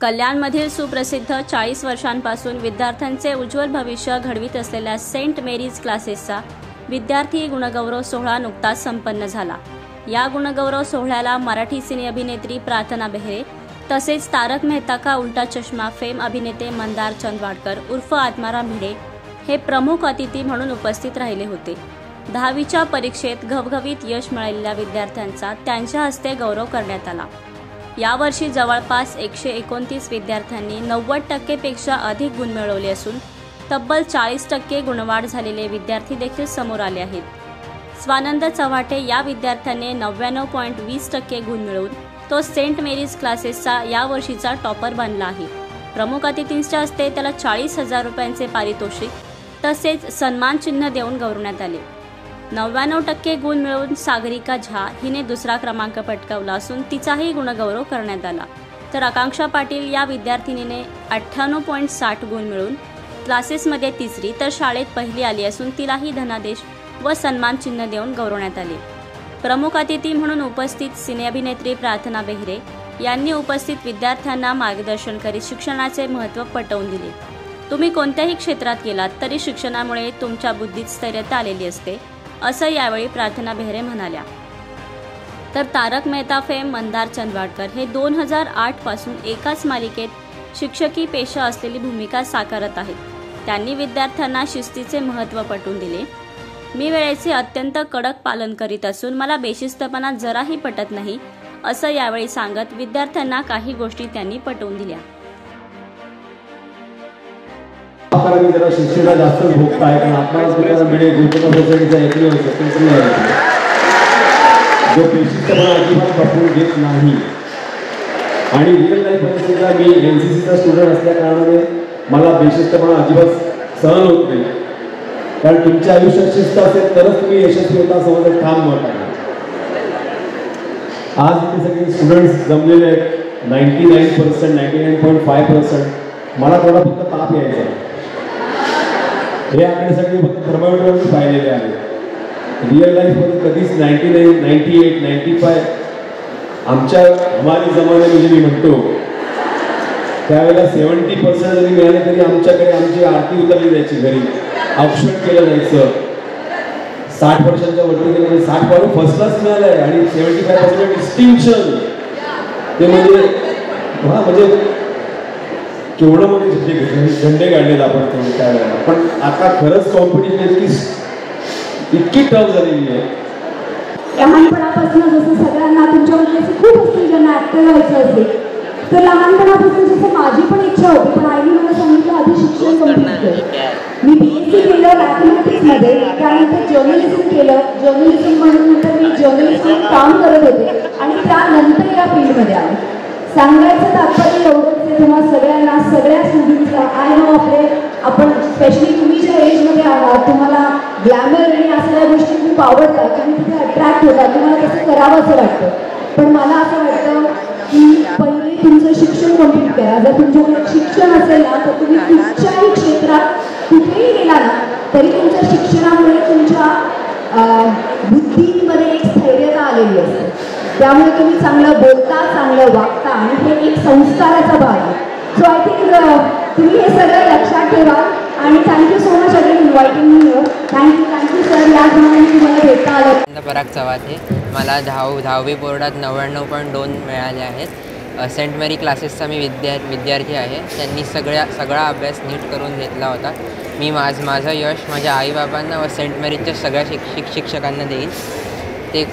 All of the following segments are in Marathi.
कल्याणमधील सुप्रसिद्ध 40 वर्षांपासून विद्यार्थ्यांचे उज्ज्वल भविष्य घडवित असलेल्या सेंट मेरीज क्लासेसचा विद्यार्थी गुणगौरव सोहळा नुकताच संपन्न झाला। या गुणगौरव सोहळ्याला मराठी सिने अभिनेत्री प्रार्थना बेहरे तसेच तारक मेहता का उल्टा चष्मा फेम अभिनेते मंदार चंदवाडकर उर्फ आत्माराम भिडे हे प्रमुख अतिथी म्हणून उपस्थित राहिले होते। 10वीच्या परीक्षेत घवघवीत यश मिळालेल्या विद्यार्थ्यांचा त्यांच्या हस्ते गौरव करण्यात आला। यावर्षी जवळपास 129 विद्यार्थ्यांनी 90% पेक्षा अधिक गुण मिळवले असून तब्बल 40% गुणवाढ झालेले विद्यार्थी देखील समोर आले आहेत। स्वानंद चव्हाटे या विद्यार्थ्याने 99.20% गुण मिळवून तो सेंट मेरीज क्लासेसचा यावर्षीचा टॉपर बनला आहे। प्रमुख अतिथींच्या हस्ते त्याला 40,000 रुपयांचे पारितोषिक तसेच सन्मान चिन्ह देऊन गौरवण्यात आले। 99% गुण मिळवून सागरिका झा हिने दुसरा क्रमांक पटकावला असून तिचाही गुणगौरव करण्यात आला। तर आकांक्षा पाटील या विद्यार्थिनीने 98.60 गुण मिळवून क्लासेसमध्ये तिसरी तर शाळेत पहिली आली असून तिलाही धनादेश व सन्मान चिन्ह देऊन गौरवण्यात आले। प्रमुख अतिथी म्हणून उपस्थित सिने अभिनेत्री प्रार्थना बेहरे यांनी उपस्थित विद्यार्थ्यांना मार्गदर्शन करीत शिक्षणाचे महत्त्व पटवून दिले। तुम्ही कोणत्याही क्षेत्रात गेलात तरी शिक्षणामुळे तुमच्या बुद्धीत स्थैर्यता आलेली असते असं यावेळी प्रार्थना बेहरे म्हणाल्या। तर तारक मेहता फेम मंदार चंदवाडकर हे 2008 पासून एकाच मालिकेत शिक्षकी पेशा असलेली भूमिका साकारत आहेत। त्यांनी विद्यार्थ्यांना शिस्तीचे महत्त्व पटवून दिले। मी वेळेचे अत्यंत कडक पालन करीत असून मला बेशिस्तपणा जराही पटत नाही असं यावेळी सांगत विद्यार्थ्यांना काही गोष्टी त्यांनी पटवून दिल्या। जरा शिक्षणाला जास्त भोगता आहे कारण आपल्याला मिळे सोसायटीचा एकमेव स्वतंत्र आहे जो बेशिस्तपणा अजिबात पटवून घेत नाही आणि रिअल लाईफ परिस्थितीला मी एनसीसीचा स्टुडंट असल्या कारणाने मला बेशिस्तपणा अजिबात सहन होत नाही। कारण तुमच्या आयुष्यात शिस्त असेल तरच तुम्ही यशस्वी होता समजा ठाम मत आहे। आज इथे सगळे स्टुडंट्स जमलेले आहेत 99%, 99.5%। मला थोडा फक्त ताप यायचा हे आकडे सगळे फक्त थर्मामीटरवर पाहिलेले आहेत। रिअल लाईफमध्ये कधीच 99, 98, 95 आमच्या हमारी जमाने म्हणजे मी म्हणतो त्यावेळेला 70% जरी मिळाले तरी आमच्याकडे आमची आरती उतरली जायची, घरी औक्षण केलं जायचं। 60% वरती गेलं म्हणजे 60 पासून फर्स्ट क्लास मिळालाय आणि 75% डिस्टिंक्शन ते म्हणजे म्हणजे केवढं म्हणजे झेंडे काढलेत आपण त्यावेळेला। पण आता खरंच कॉम्पिटिशन इतकी टफ झालेली आहे। लहानपणापासून जसं सगळ्यांना तुमच्यामध्ये असे खूप असतील ज्यांना ऍक्टर व्हायचं असेल तर लहानपणापासून जसं माझी पण इच्छा होती पण आईने मला सांगितलं आधी शिक्षण कंप्लीट कर। मी BSc केलं मॅथमॅटिक्समध्ये, त्यानंतर जर्नलिझम केलं। जर्नलिझम म्हणून नंतर मी जर्नलिस्ट काम करत होते आणि त्यानंतर या फील्डमध्ये आले। सांगायचं तात्पर्य एवढंच आहे तुम्हा सगळ्यांना, सगळ्या स्टुडंट्सला आय नो आपण स्पेशली तुम्ही ज्या एजमध्ये आहात तुम्हाला ग्लॅमर आणि असल्या गोष्टी खूप आवडतात, तुम्ही तिथे अट्रॅक्ट होतात, तुम्हाला तसं करावं असं वाटतं। पण मला असं वाटतं की पहिले तुमचं शिक्षण कंप्लीट करा। जर तुमच्याकडे शिक्षण असेल ना तर तुम्ही कुठच्याही क्षेत्रात कुठेही गेला ना तरी तुमच्या शिक्षणामुळे तुमच्या बुद्धीमध्ये एक स्थैर्यता आलेली असते। त्यामुळे तुम्ही चांगलं बोलता, चांगलं वागता आणि हे एक संस्काराचा भाग आहे। सो आय थिंक तुम्ही हे सगळं लक्षात ठेवा आणि thank you so much again inviting me here. Thank you sir, या प्रमाणे तुम्हाला भेटता आलं। पराग चव्हाटे, मला 10वी बोर्डात 99.2 मिळाले आहेत। सेंट मेरी क्लासेसचा मी विद्यार्थी आहे। त्यांनी सगळा अभ्यास नीट करून घेतला होता। मी माझं यश माझ्या आईबाबांना व सेंट मेरीजच्या सगळ्या शिक्षकांना देईन। ते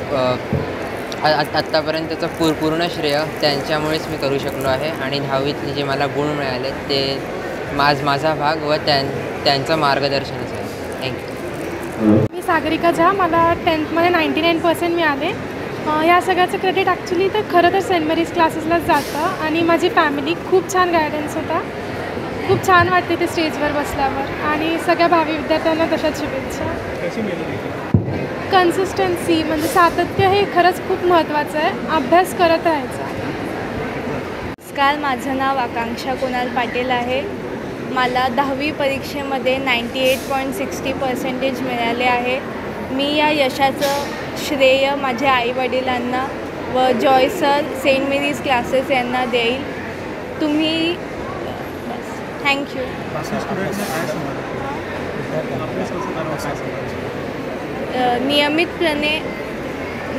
आत्तापर्यंतचं पूर्ण श्रेय त्यांच्यामुळेच मी करू शकलो आहे आणि 10वीतले जे मला गुण मिळाले ते माझा भाग व त्यांचं मार्गदर्शनच आहे। थँक्यू। मी सागरिका झा, मला 10th मध्ये 99% मिळाले। या सगळ्याचं क्रेडिट ॲक्च्युली तर खरं तर सेंट मेरीज क्लासेसलाच जातं आणि माझी फॅमिली खूप छान गायडन्स होता। खूप छान वाटते ते स्टेजवर बसल्यावर आणि सगळ्या भावी विद्यार्थ्यांना तशाच शुभेच्छा। कन्सिस्टन्सी म्हणजे सातत्य हे खरंच खूप महत्त्वाचं आहे, अभ्यास करत राहायचा। नमस्कार, माझं नाव आकांक्षा कुणाल पाटील आहे। मला 10वी परीक्षेमध्ये 98.60% मिळाले आहे। मी या यशाचं श्रेय माझ्या आईवडिलांना व Joy sir, saint Mary's classes यांना देईल। तुम्ही थँक्यू.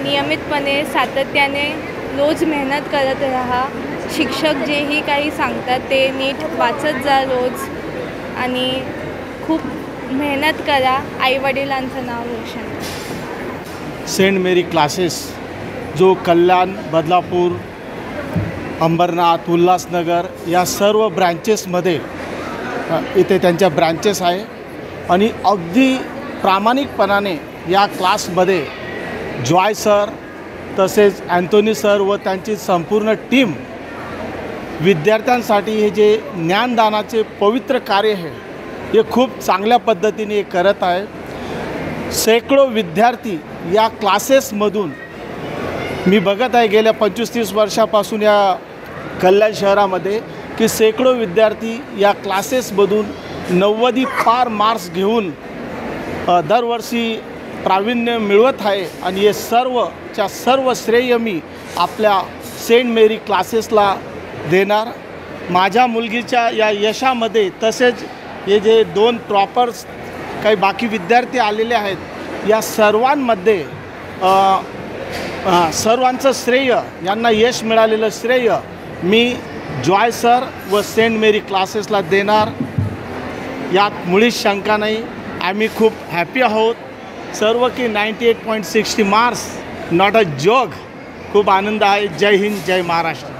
नियमितपणे सातत्याने रोज मेहनत करत राहा. शिक्षक जेही काही सांगतात ते नीट वाचत जा रोज आणि खूप मेहनत करा. आईवडिलांचं नाव रोशन करा. सेंट मेरी क्लासेस जो कल्याण, बदलापूर, अंबरनाथ, उल्हासनगर या सर्व ब्रँचेसमध्ये इथे त्यांच्या ब्रँचेस आहे आणि अगदी प्रामाणिकपणाने या क्लासमध्ये जॉय सर तसेच अँथोनी सर व त्यांची संपूर्ण टीम विद्यार्थ्यांसाठी हे जे ज्ञानदानाचे पवित्र कार्य आहे हे खूप चांगल्या पद्धतीने करत आहे. शेकडो विद्यार्थी या क्लासेसमधून मी बघत आहे गेल्या 25-30 वर्षापासून या कल्याण शहरामध्ये की शेकडो विद्यार्थी या क्लासेसमधून 90 पार मार्क्स घेऊन दरवर्षी प्रावीण्य मिळवत आहे आणि हे सर्वच्या सर्व श्रेय मी आपल्या सेंट मेरी क्लासेसला देणार. माझ्या मुलगीच्या या यशामध्ये तसेच हे जे 2 टॉपर्स काही बाकी विद्यार्थी आलेले आहेत या सर्वांमध्ये सर्वांचं श्रेय, यांना यश मिळालेलं श्रेय मी जॉय सर व सेंट मेरी क्लासेसला देणार. यात मुळीच शंका नाही. आम्ही खूप हॅपी आहोत सर्व की 98.60 मार्क्स नॉट अ जोक. खूप आनंद आहे. जय हिंद, जय महाराष्ट्र.